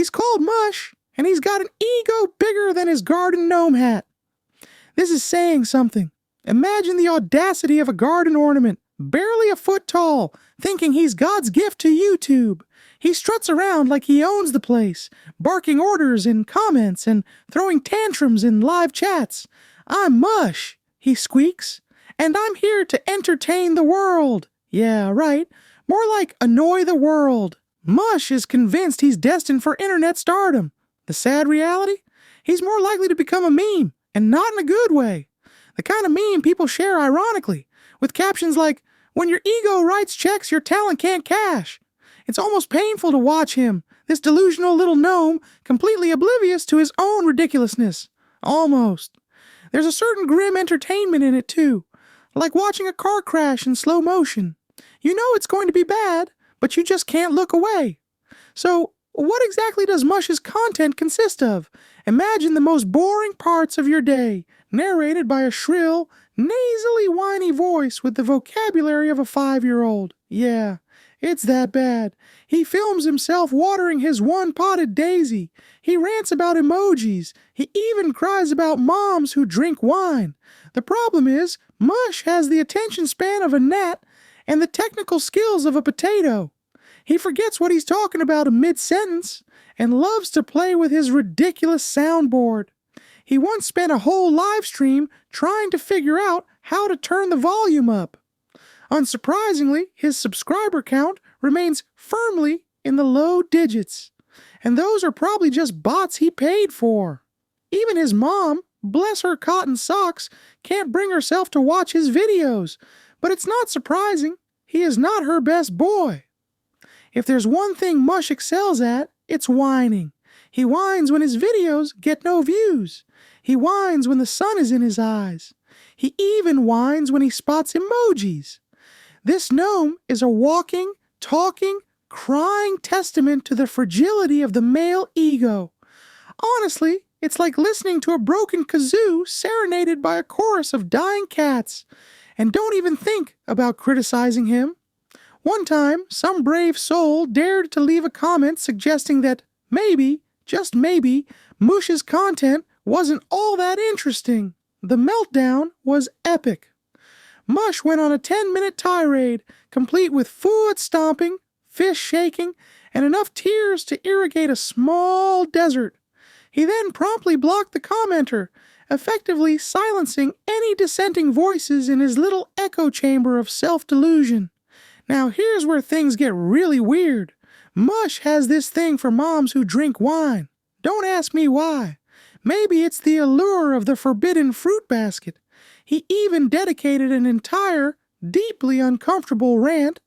He's called Mush, and he's got an ego bigger than his garden gnome hat. This is saying something. Imagine the audacity of a garden ornament, barely a foot tall, thinking he's God's gift to YouTube. He struts around like he owns the place, barking orders in comments and throwing tantrums in live chats. "I'm Mush," he squeaks, "and I'm here to entertain the world." Yeah, right. More like annoy the world. Mush is convinced he's destined for internet stardom. The sad reality? He's more likely to become a meme, and not in a good way. The kind of meme people share ironically, with captions like, "When your ego writes checks your talent can't cash." It's almost painful to watch him, this delusional little gnome, completely oblivious to his own ridiculousness. Almost. There's a certain grim entertainment in it too, like watching a car crash in slow motion. You know it's going to be bad, but you just can't look away. So, what exactly does Mush's content consist of? Imagine the most boring parts of your day, narrated by a shrill, nasally whiny voice with the vocabulary of a 5-year-old. Yeah, it's that bad. He films himself watering his one-potted daisy. He rants about emojis. He even cries about moms who drink wine. The problem is, Mush has the attention span of a gnat and the technical skills of a potato. He forgets what he's talking about mid-sentence and loves to play with his ridiculous soundboard. He once spent a whole live stream trying to figure out how to turn the volume up. Unsurprisingly, his subscriber count remains firmly in the low digits, and those are probably just bots he paid for. Even his mom, bless her cotton socks, can't bring herself to watch his videos, but it's not surprising. He is not her best boy. If there's one thing Mush excels at, it's whining. He whines when his videos get no views. He whines when the sun is in his eyes. He even whines when he spots emojis. This gnome is a walking, talking, crying testament to the fragility of the male ego. Honestly, it's like listening to a broken kazoo serenaded by a chorus of dying cats. And don't even think about criticizing him. One time, some brave soul dared to leave a comment suggesting that maybe, just maybe, Mush's content wasn't all that interesting. The meltdown was epic. Mush went on a 10-minute tirade, complete with foot stomping, fist shaking, and enough tears to irrigate a small desert. He then promptly blocked the commenter, effectively silencing any dissenting voices in his little echo chamber of self-delusion. Now here's where things get really weird. Mush has this thing for moms who drink wine. Don't ask me why. Maybe it's the allure of the forbidden fruit basket. He even dedicated an entire, deeply uncomfortable rant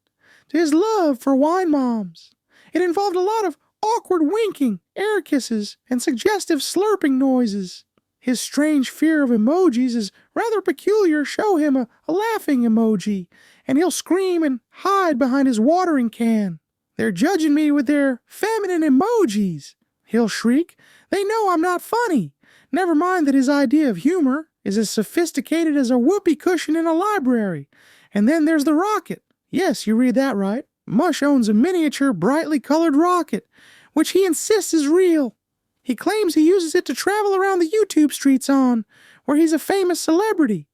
to his love for wine moms. It involved a lot of awkward winking, air kisses, and suggestive slurping noises. His strange fear of emojis is rather peculiar. Show him a laughing emoji, and he'll scream and hide behind his watering can. "They're judging me with their feminine emojis," he'll shriek. "They know I'm not funny." Never mind that his idea of humor is as sophisticated as a whoopee cushion in a library. And then there's the rocket. Yes, you read that right. Mush owns a miniature, brightly colored rocket, which he insists is real. He claims he uses it to travel around the YouTube streets on, where he's a famous celebrity.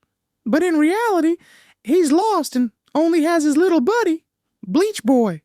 But in reality, he's lost and only has his little buddy, Bleach Boy,